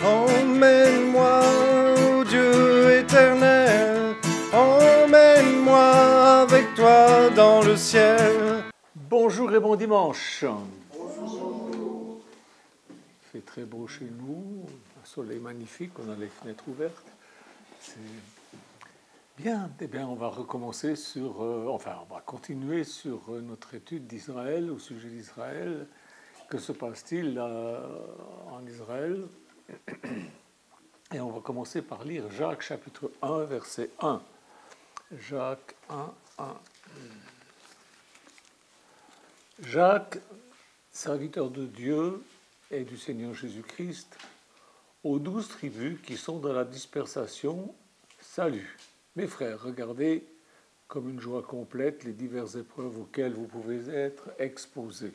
Emmène-moi, ô Dieu éternel, emmène-moi avec toi dans le ciel. Bonjour et bon dimanche. Bonjour. Il fait très beau chez nous, un soleil magnifique, on a les fenêtres ouvertes. C'est bien. Eh bien, on va recommencer sur, on va continuer sur notre étude d'Israël, au sujet d'Israël. Que se passe-t-il en Israël? Et on va commencer par lire Jacques chapitre 1, verset 1. Jacques 1, 1. Jacques, serviteur de Dieu et du Seigneur Jésus-Christ, aux 12 tribus qui sont dans la dispersation, salut. Mes frères, regardez comme une joie complète les diverses épreuves auxquelles vous pouvez être exposés.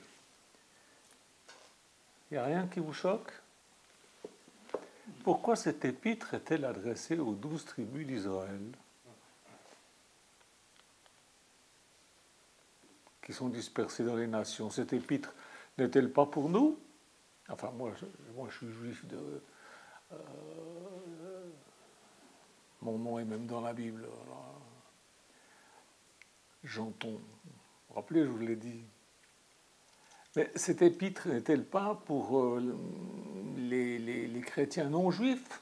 Il n'y a rien qui vous choque? Pourquoi cette épître est-elle adressée aux 12 tribus d'Israël qui sont dispersées dans les nations? Cette épître n'est-elle pas pour nous? Enfin, moi je suis juif de... mon nom est même dans la Bible. J'entends. Vous vous rappelez, je vous l'ai dit. Mais cette épître n'est-elle pas pour les chrétiens non juifs?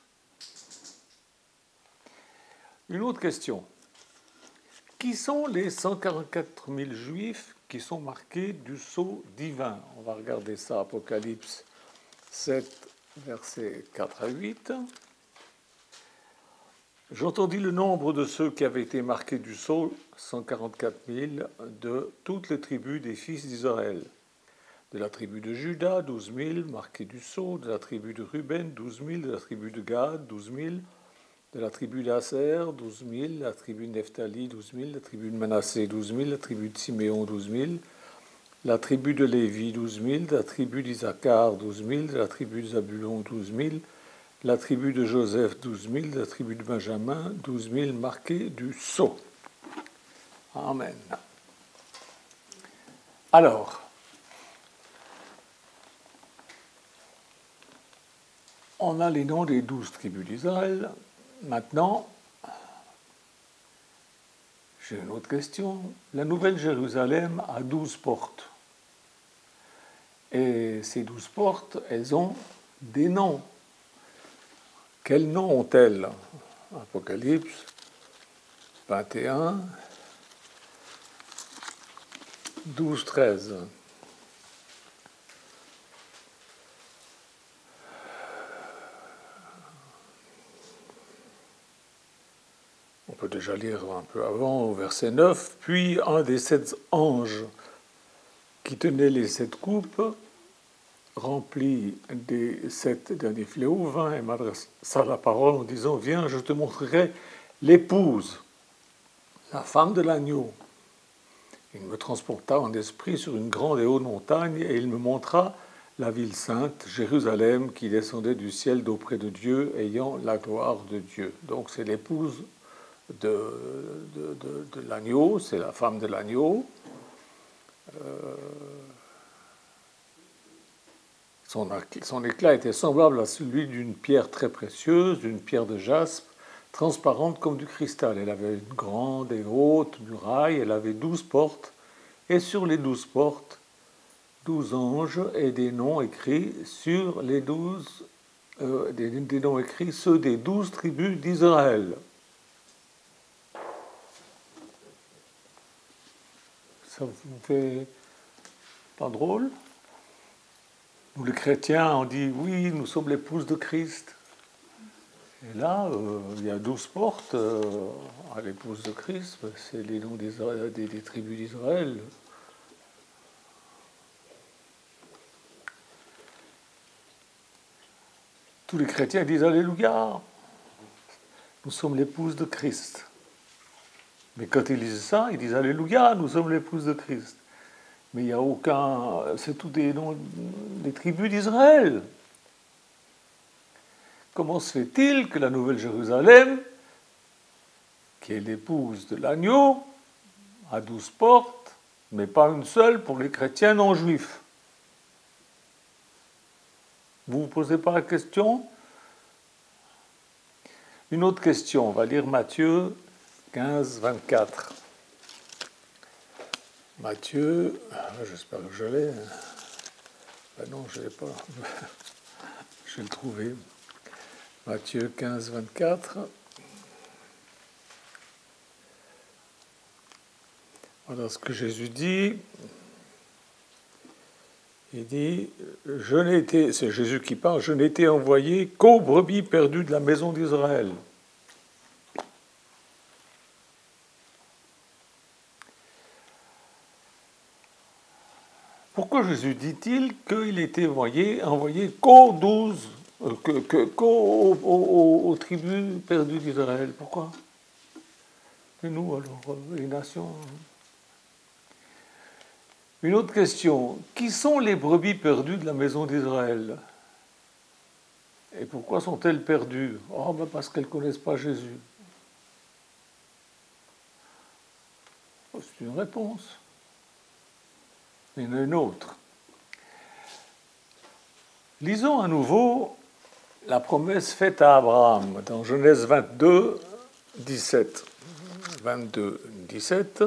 Une autre question. Qui sont les 144 000 juifs qui sont marqués du sceau divin? On va regarder ça, Apocalypse 7, versets 4 à 8. J'entendis le nombre de ceux qui avaient été marqués du sceau, 144 000, de toutes les tribus des fils d'Israël. De la tribu de Juda, 12 000, marqués du sceau. De la tribu de Ruben, 12 000. De la tribu de Gad, 12 000. De la tribu d'Aser, 12 000. De la tribu de Nephtali, 12 000. De la tribu de Manassé, 12 000. De la tribu de Siméon, 12 000. De la tribu de Lévi, 12 000. De la tribu d'Isaacar, 12 000. De la tribu de Zabulon, 12 000. De la tribu de Joseph, 12 000. De la tribu de Benjamin, 12 000, marqués du sceau. Amen. Alors, on a les noms des 12 tribus d'Israël. Maintenant, j'ai une autre question. La Nouvelle Jérusalem a 12 portes. Et ces 12 portes, elles ont des noms. Quels noms ont-elles? Apocalypse 21, 12, 13. On peut déjà lire un peu avant, au verset 9. Puis un des 7 anges qui tenait les 7 coupes, rempli des 7 derniers fléaux, vint et m'adressa la parole en disant: Viens, je te montrerai l'épouse, la femme de l'agneau. Il me transporta en esprit sur une grande et haute montagne, et il me montra la ville sainte, Jérusalem, qui descendait du ciel d'auprès de Dieu, ayant la gloire de Dieu. Donc c'est l'épouse de l'agneau, c'est la femme de l'agneau. Son éclat était semblable à celui d'une pierre très précieuse, d'une pierre de jaspe, transparente comme du cristal. Elle avait une grande et haute muraille, elle avait 12 portes, et sur les 12 portes, 12 anges et des noms écrits sur les 12, des noms écrits, ceux des 12 tribus d'Israël. Ça vous fait pas drôle? Nous, les chrétiens, on dit oui, nous sommes l'épouse de Christ. Et là, il y a 12 portes à l'épouse de Christ, c'est les noms des tribus d'Israël. Tous les chrétiens disent Alléluia, nous sommes l'épouse de Christ. Mais quand ils disent ça, ils disent Alléluia, nous sommes l'épouse de Christ. Mais il n'y a aucun... C'est tous des noms des tribus d'Israël. Comment se fait-il que la Nouvelle Jérusalem, qui est l'épouse de l'agneau, a 12 portes, mais pas une seule pour les chrétiens non juifs? Vous ne vous posez pas la question Une autre question, on va lire Matthieu 15, 24. Matthieu, j'espère que je l'ai. Ben non, je ne l'ai pas. Je vais le trouver. Matthieu 15, 24. Voilà ce que Jésus dit. Il dit, c'est Jésus qui parle, je n'ai été envoyé qu'aux brebis perdues de la maison d'Israël. Pourquoi Jésus dit-il qu'il était envoyé qu'aux 12, qu'aux tribus perdues d'Israël? Pourquoi? Et nous, alors, les nations? Une autre question. Qui sont les brebis perdues de la maison d'Israël? Et pourquoi sont-elles perdues? Oh, ben parce qu'elles ne connaissent pas Jésus. Oh, c'est une réponse. Il y en a une autre. Lisons à nouveau la promesse faite à Abraham dans Genèse 22, 17. 22, 17.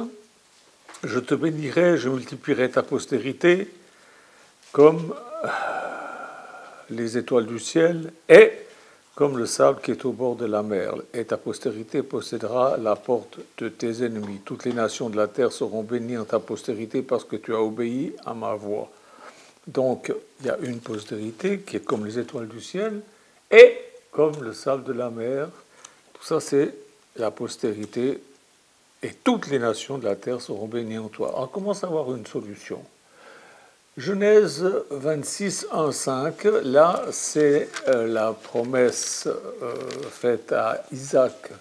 Je te bénirai, je multiplierai ta postérité comme les étoiles du ciel et comme le sable qui est au bord de la mer. Et ta postérité possédera la porte de tes ennemis. Toutes les nations de la terre seront bénies en ta postérité parce que tu as obéi à ma voix. Donc, il y a une postérité qui est comme les étoiles du ciel et comme le sable de la mer. Tout ça, c'est la postérité. Et toutes les nations de la terre seront bénies en toi. On commence à avoir une solution. Genèse 26, 1, 5, là, c'est la promesse faite à Isaac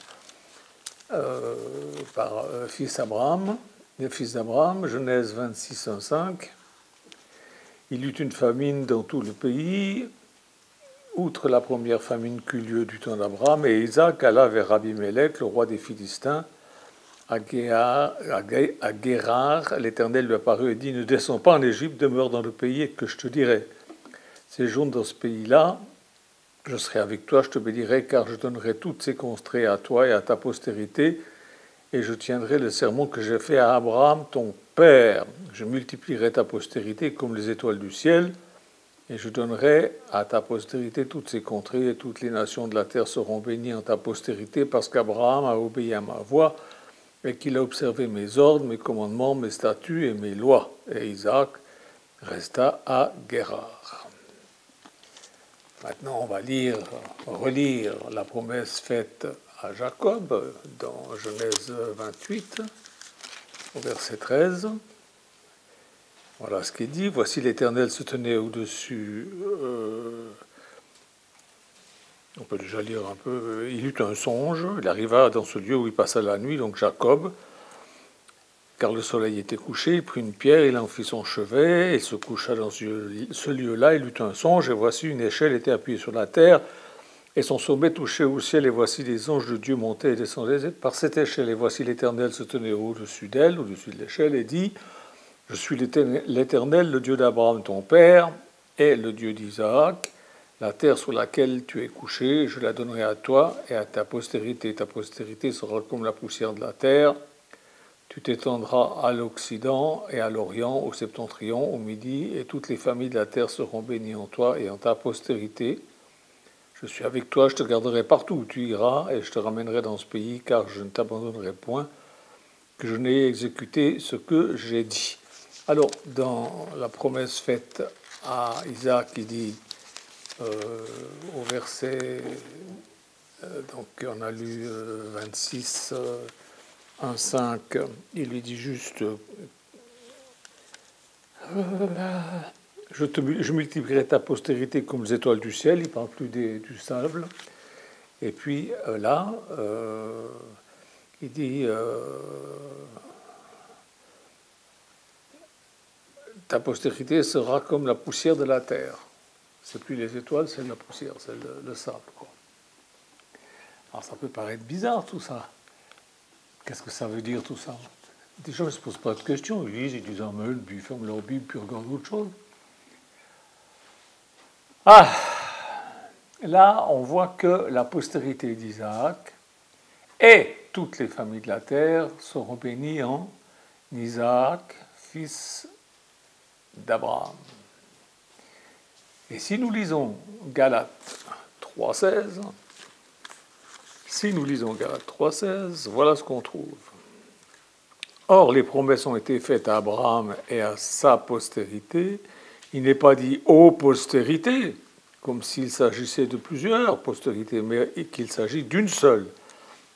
par les fils d'Abraham. Genèse 26, 1, 5. Il y eut une famine dans tout le pays, outre la première famine qu'eut lieu du temps d'Abraham, et Isaac alla vers Abimélec, le roi des Philistins, à Guérar. L'Éternel lui apparut et dit, ne descends pas en Égypte, demeure dans le pays que je te dirai. Séjourne dans ce pays-là, je serai avec toi, je te bénirai, car je donnerai toutes ces contrées à toi et à ta postérité, et je tiendrai le serment que j'ai fait à Abraham, ton père. Je multiplierai ta postérité comme les étoiles du ciel, et je donnerai à ta postérité toutes ces contrées, et toutes les nations de la terre seront bénies en ta postérité, parce qu'Abraham a obéi à ma voix, et qu'il a observé mes ordres, mes commandements, mes statuts et mes lois. Et Isaac resta à Guérar. Maintenant, on va relire la promesse faite à Jacob dans Genèse 28, au verset 13. Voilà ce qui est dit. Voici l'Éternel se tenait au-dessus. On peut déjà lire un peu. Il eut un songe. Il arriva dans ce lieu où il passa la nuit, donc Jacob, car le soleil était couché. Il prit une pierre, il en fit son chevet, et se coucha dans ce lieu-là. Il eut un songe, et voici une échelle était appuyée sur la terre, et son sommet touchait au ciel, et voici les anges de Dieu montaient et descendaient par cette échelle. Et voici l'Éternel se tenait au-dessus d'elle, au-dessus de l'échelle, et dit, je suis l'Éternel, le Dieu d'Abraham ton père, et le Dieu d'Isaac. La terre sur laquelle tu es couché, je la donnerai à toi et à ta postérité. Ta postérité sera comme la poussière de la terre. Tu t'étendras à l'Occident et à l'Orient, au Septentrion, au Midi, et toutes les familles de la terre seront bénies en toi et en ta postérité. Je suis avec toi, je te garderai partout où tu iras, et je te ramènerai dans ce pays, car je ne t'abandonnerai point, que je n'ai exécuté ce que j'ai dit. Alors, dans la promesse faite à Isaac, il dit, au verset, donc on a lu 26, 1, 5, il lui dit juste, je multiplierai ta postérité comme les étoiles du ciel, il ne parle plus du sable. Et puis là, il dit, ta postérité sera comme la poussière de la terre. C'est plus les étoiles, c'est la poussière, c'est le sable, quoi. Alors ça peut paraître bizarre tout ça. Qu'est-ce que ça veut dire tout ça? Des gens ne se posent pas de questions, ils disent amen, puis ils ferment leur Bible, puis ils regardent autre chose. Ah, là, on voit que la postérité d'Isaac et toutes les familles de la terre seront bénies en Isaac, fils d'Abraham. Et si nous lisons Galates 3,16, voilà ce qu'on trouve. Or, les promesses ont été faites à Abraham et à sa postérité. Il n'est pas dit aux postérités, comme s'il s'agissait de plusieurs postérités, mais qu'il s'agit d'une seule.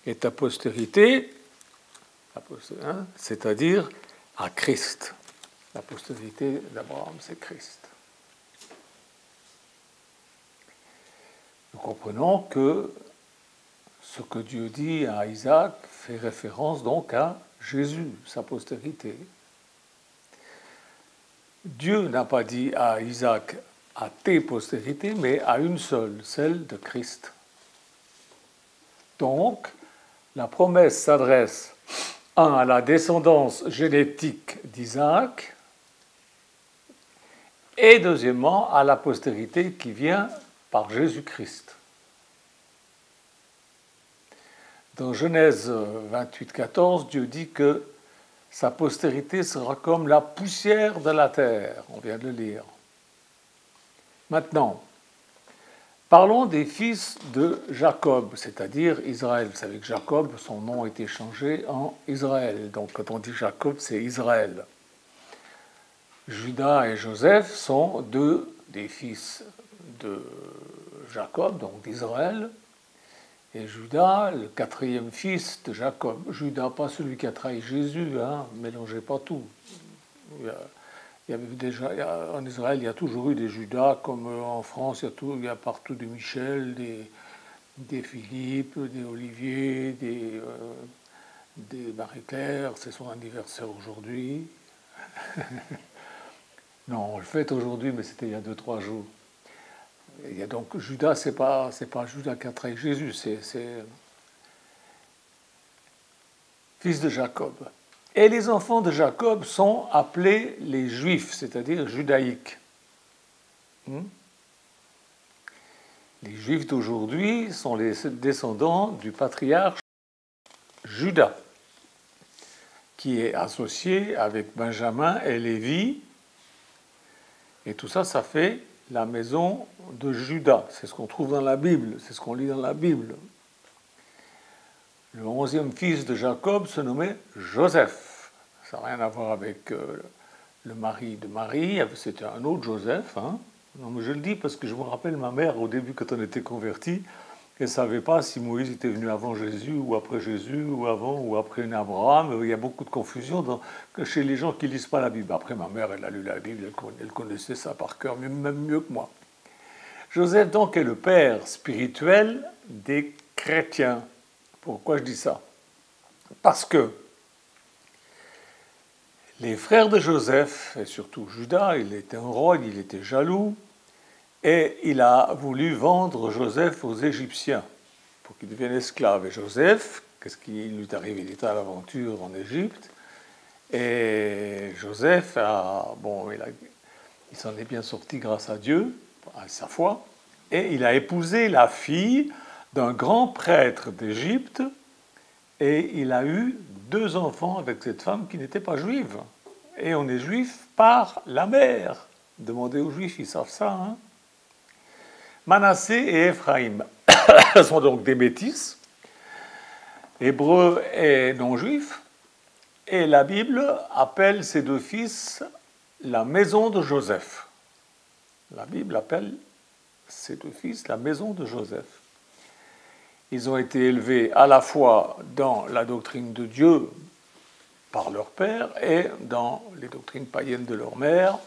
Et ta postérité, c'est-à-dire à Christ. La postérité d'Abraham, c'est Christ. Nous comprenons que ce que Dieu dit à Isaac fait référence donc à Jésus, sa postérité. Dieu n'a pas dit à Isaac à tes postérités, mais à une seule, celle de Christ. Donc, la promesse s'adresse à la descendance génétique d'Isaac et deuxièmement à la postérité qui vient par Jésus-Christ. Dans Genèse 28, 14, Dieu dit que sa postérité sera comme la poussière de la terre. On vient de le lire. Maintenant, parlons des fils de Jacob, c'est-à-dire Israël. Vous savez que Jacob, son nom a été changé en Israël. Donc quand on dit Jacob, c'est Israël. Judas et Joseph sont deux des fils de Jacob, donc d'Israël. Et Judas, le quatrième fils de Jacob. Judas, pas celui qui a trahi Jésus, mélangez pas tout. Il y avait déjà, en Israël, il y a toujours eu des Judas, comme en France, il y a partout des Michel, des Philippe, des Olivier, des Marie-Claire. C'est son anniversaire aujourd'hui. Non, on le fête aujourd'hui, mais c'était il y a 2-3 jours. Il y a donc Judas, c'est pas Judas qui a trahi Jésus, c'est fils de Jacob. Et les enfants de Jacob sont appelés les Juifs, c'est-à-dire judaïques. Les Juifs d'aujourd'hui sont les descendants du patriarche Judas, qui est associé avec Benjamin et Lévi. Et tout ça, ça fait la maison de Judas. C'est ce qu'on trouve dans la Bible, c'est ce qu'on lit dans la Bible. Le 11e fils de Jacob se nommait Joseph. Ça n'a rien à voir avec le mari de Marie, c'était un autre Joseph. Non, mais je le dis parce que je me rappelle ma mère, au début, quand on était convertis, elle ne savait pas si Moïse était venu avant Jésus, ou après Jésus, ou avant, ou après Abraham. Il y a beaucoup de confusion chez les gens qui ne lisent pas la Bible. Après, ma mère, elle a lu la Bible, elle connaissait ça par cœur, même mieux que moi. Joseph, donc, est le père spirituel des chrétiens. Pourquoi je dis ça? Parce que les frères de Joseph, et surtout Judas, il était un rogne, il était jaloux, et il a voulu vendre Joseph aux Égyptiens pour qu'il devienne esclave. Et Joseph, qu'est-ce qui lui est arrivé? Il était à l'aventure en Égypte, et Joseph il s'en est bien sorti grâce à Dieu, à sa foi, et il a épousé la fille d'un grand prêtre d'Égypte, et il a eu 2 enfants avec cette femme qui n'était pas juive. Et on est juif par la mère. Demandez aux juifs, ils savent ça. Manassé et Éphraïm sont donc des métis, hébreux et non-juifs, et la Bible appelle ces 2 fils la maison de Joseph. La Bible appelle ces 2 fils la maison de Joseph. Ils ont été élevés à la fois dans la doctrine de Dieu par leur père et dans les doctrines païennes de leur mère.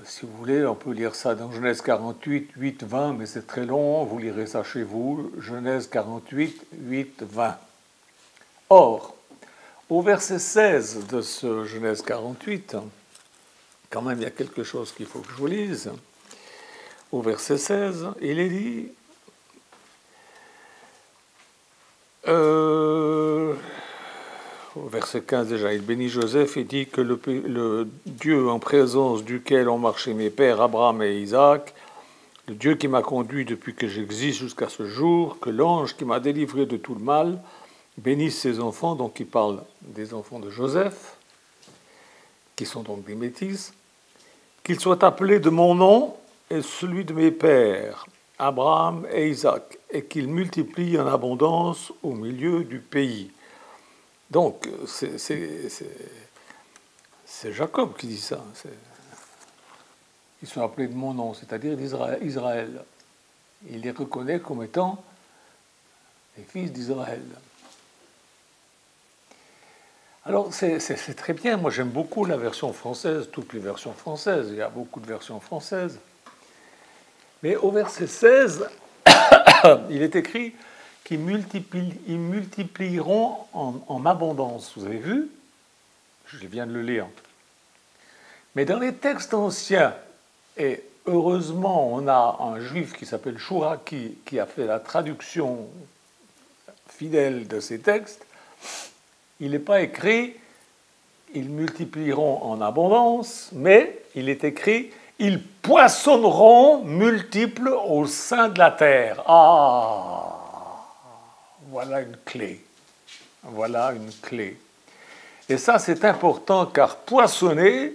Si vous voulez, on peut lire ça dans Genèse 48, 8, 20, mais c'est très long, vous lirez ça chez vous. Genèse 48, 8, 20. Or, au verset 16 de ce Genèse 48, quand même il y a quelque chose qu'il faut que je vous lise. Au verset 16, il est dit... Au verset 15 déjà, il bénit Joseph et dit que le Dieu en présence duquel ont marché mes pères Abraham et Isaac, le Dieu qui m'a conduit depuis que j'existe jusqu'à ce jour, que l'ange qui m'a délivré de tout le mal, bénisse ses enfants, donc il parle des enfants de Joseph, qui sont donc des métis, qu'ils soient appelés de mon nom et celui de mes pères, Abraham et Isaac, et qu'ils multiplient en abondance au milieu du pays. Donc, c'est Jacob qui dit ça. Ils sont appelés de mon nom, c'est-à-dire d'Israël. Il les reconnaît comme étant les fils d'Israël. Alors, c'est très bien. Moi, j'aime beaucoup la version française, toutes les versions françaises. Il y a beaucoup de versions françaises. Mais au verset 16, il est écrit qu'ils multiplieront en abondance. Vous avez vu? Je viens de le lire. Mais dans les textes anciens, et heureusement, on a un juif qui s'appelle Chouraki qui a fait la traduction fidèle de ces textes. Il n'est pas écrit « ils multiplieront en abondance », mais il est écrit « ils poissonneront multiples au sein de la terre ». Ah, voilà une clé. Voilà une clé. Et ça, c'est important, car poissonner,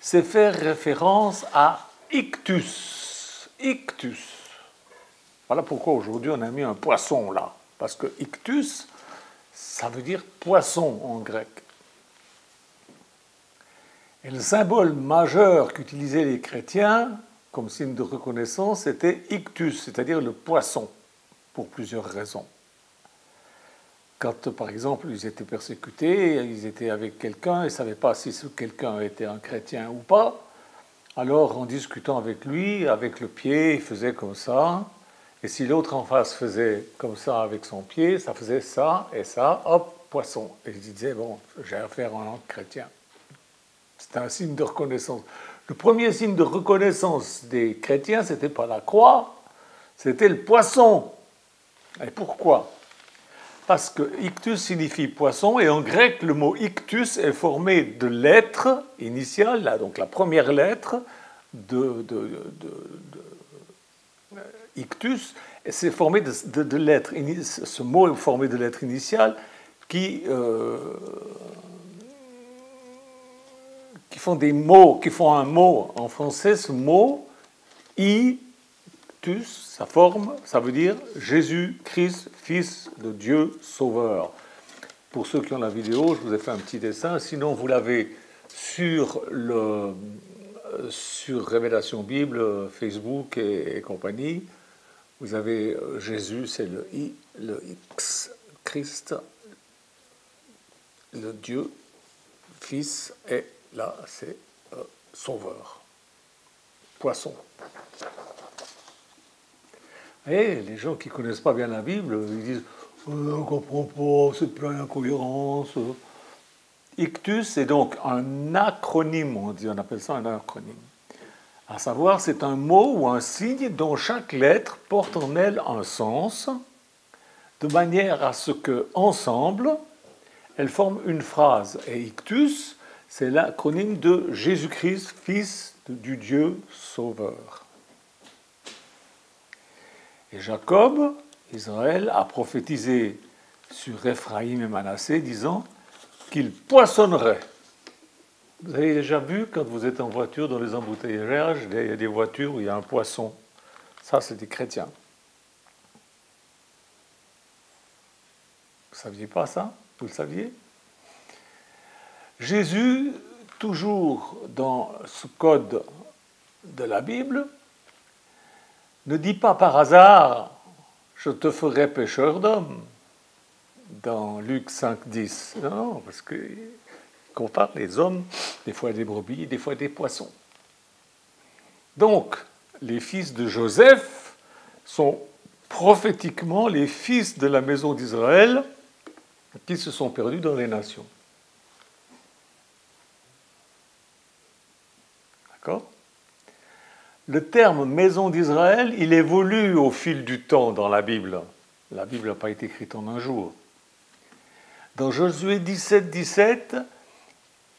c'est faire référence à ictus. Ictus. Voilà pourquoi aujourd'hui on a mis un poisson là. Parce que ictus, ça veut dire poisson en grec. Et le symbole majeur qu'utilisaient les chrétiens comme signe de reconnaissance, c'était ictus, c'est-à-dire le poisson, pour plusieurs raisons. Quand, par exemple, ils étaient persécutés, ils étaient avec quelqu'un, ils ne savaient pas si ce quelqu'un était un chrétien ou pas. Alors, en discutant avec lui, avec le pied, il faisait comme ça. Et si l'autre en face faisait comme ça avec son pied, ça faisait ça et ça, hop, poisson. Et il disait, bon, j'ai affaire à un chrétien. C'était un signe de reconnaissance. Le premier signe de reconnaissance des chrétiens, ce n'était pas la croix, c'était le poisson. Et pourquoi ? Parce que ictus signifie poisson, et en grec, le mot ictus est formé de lettres initiales, là, donc la première lettre de ictus, c'est formé de lettres. Ce mot est formé de lettres initiales qui font des mots, qui font un mot. En français, ce mot, ictus, sa forme, ça veut dire Jésus-Christ, Fils de Dieu Sauveur. Pour ceux qui ont la vidéo, je vous ai fait un petit dessin. Sinon, vous l'avez sur Révélation Bible, Facebook et compagnie. Vous avez Jésus, c'est le I, le X, Christ, le Dieu, Fils, et là, c'est Sauveur, poisson. Et les gens qui ne connaissent pas bien la Bible, ils disent « on ne comprend pas, c'est plein d'incohérences ». Ictus est donc un acronyme, on appelle ça un acronyme. À savoir, c'est un mot ou un signe dont chaque lettre porte en elle un sens, de manière à ce que, ensemble, elles forment une phrase. Et ictus, c'est l'acronyme de Jésus-Christ, Fils du Dieu Sauveur. Et Jacob, Israël, a prophétisé sur Éphraïm et Manassé, disant qu'il poissonnerait. Vous avez déjà vu, quand vous êtes en voiture, dans les embouteillages, il y a des voitures où il y a un poisson. Ça, c'est des chrétiens. Vous ne saviez pas ça? Vous le saviez? Jésus, toujours dans ce code de la Bible, ne dit pas par hasard « je te ferai pécheur d'hommes » dans Luc 5,10. Non, parce qu'il compare les hommes, des fois des brebis, des fois des poissons. Donc, les fils de Joseph sont prophétiquement les fils de la maison d'Israël qui se sont perdus dans les nations. D'accord ? Le terme maison d'Israël, il évolue au fil du temps dans la Bible. La Bible n'a pas été écrite en un jour. Dans Josué 17, 17,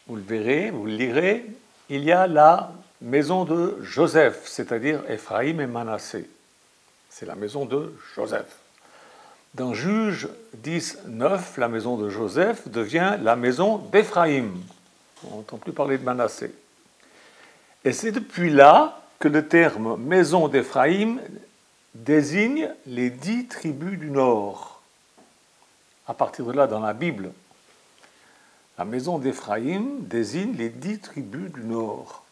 vous le verrez, vous le lirez, il y a la maison de Joseph, c'est-à-dire Éphraïm et Manassé. C'est la maison de Joseph. Dans Juges 10, 9, la maison de Joseph devient la maison d'Éphraïm. On n'entend plus parler de Manassé. Et c'est depuis là que le terme maison d'Éphraïm désigne les 10 tribus du Nord. À partir de là, dans la Bible, la maison d'Éphraïm désigne les 10 tribus du Nord.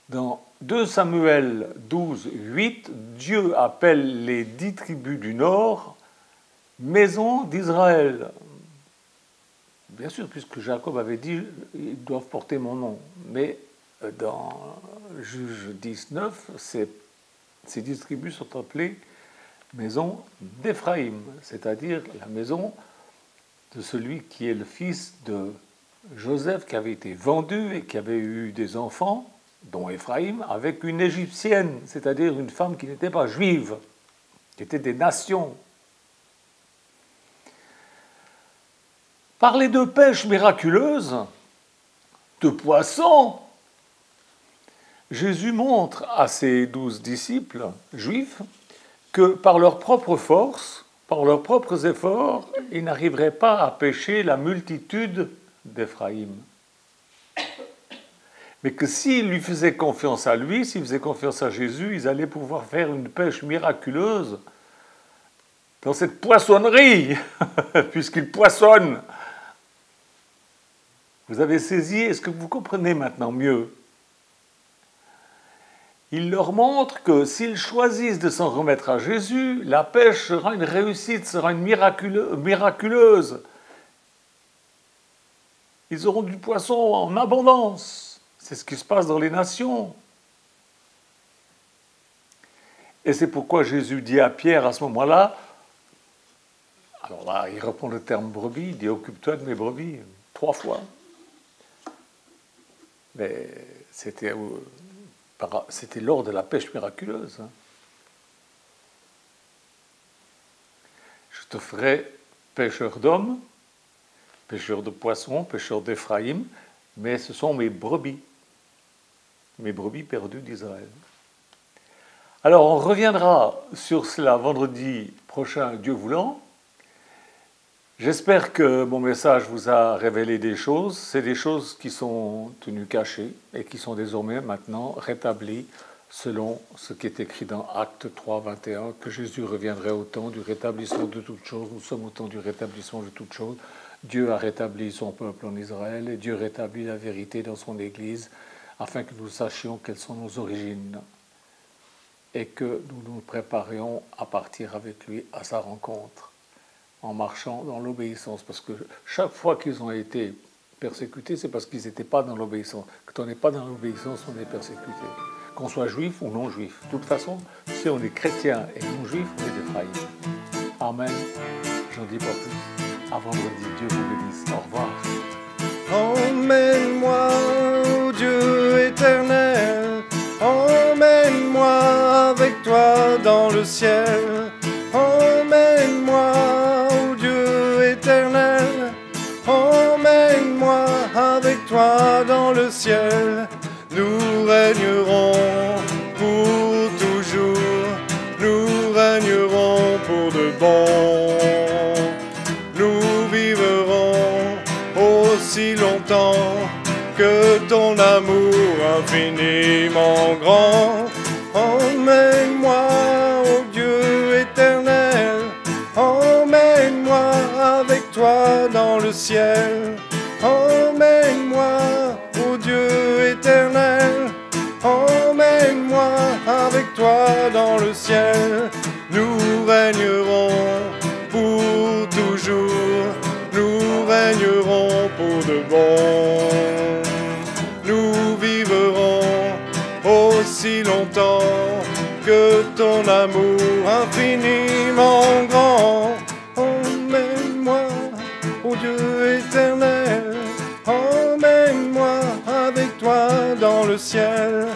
Dans 2 Samuel 12, 8, Dieu appelle les 10 tribus du Nord maison d'Israël. Bien sûr, puisque Jacob avait dit ils doivent porter mon nom. Mais dans Juge 19, ces 10 tribus sont appelées maison d'Éphraïm, c'est-à-dire la maison de celui qui est le fils de Joseph, qui avait été vendu et qui avait eu des enfants, dont Éphraïm, avec une Égyptienne, c'est-à-dire une femme qui n'était pas juive, qui était des nations. Parler de pêche miraculeuse, de poissons, Jésus montre à ses 12 disciples juifs que par leur propre force, par leurs propres efforts, ils n'arriveraient pas à pêcher la multitude d'Éphraïm. Mais que s'ils lui faisaient confiance à lui, s'ils faisaient confiance à Jésus, ils allaient pouvoir faire une pêche miraculeuse dans cette poissonnerie, puisqu'ils poissonnent. Vous avez saisi, est-ce que vous comprenez maintenant mieux? Il leur montre que s'ils choisissent de s'en remettre à Jésus, la pêche sera une réussite, sera une miraculeuse. Ils auront du poisson en abondance. C'est ce qui se passe dans les nations. Et c'est pourquoi Jésus dit à Pierre à ce moment-là, alors là, il reprend le terme brebis, il dit « occupe-toi de mes brebis » 3 fois. Mais c'était lors de la pêche miraculeuse. Je te ferai pêcheur d'hommes, pêcheur de poissons, pêcheur d'Éphraïm, mais ce sont mes brebis perdues d'Israël. Alors on reviendra sur cela vendredi prochain, Dieu voulant. J'espère que mon message vous a révélé des choses. C'est des choses qui sont tenues cachées et qui sont désormais maintenant rétablies selon ce qui est écrit dans Actes 3, 21, que Jésus reviendrait au temps du rétablissement de toutes choses. Nous sommes au temps du rétablissement de toutes choses. Dieu a rétabli son peuple en Israël et Dieu rétablit la vérité dans son Église afin que nous sachions quelles sont nos origines et que nous nous préparions à partir avec lui à sa rencontre, en marchant dans l'obéissance. Parce que chaque fois qu'ils ont été persécutés, c'est parce qu'ils n'étaient pas dans l'obéissance. Quand on n'est pas dans l'obéissance, on est persécuté. Qu'on soit juif ou non juif. De toute façon, si on est chrétien et non juif, on est d'Éphraïm. Amen. J'en dis pas plus. À vendredi. Dieu vous bénisse. Au revoir. Emmène-moi, ô Dieu éternel, emmène-moi avec toi dans le ciel. Emmène-moi, ô Dieu éternel, emmène-moi avec toi dans le ciel. Nous régnerons pour toujours, nous régnerons pour de bon. Nous vivrons aussi longtemps que ton amour infiniment grand. Emmène-moi, ô Dieu éternel, emmène-moi avec toi dans le ciel. Emmène-moi, ô Dieu éternel, emmène-moi avec toi dans le ciel. Nous régnerons pour toujours, nous régnerons pour de bon. Nous vivrons aussi longtemps que ton amour infiniment grand. Emmène-moi, ô Dieu éternel, emmène-moi avec toi dans le ciel.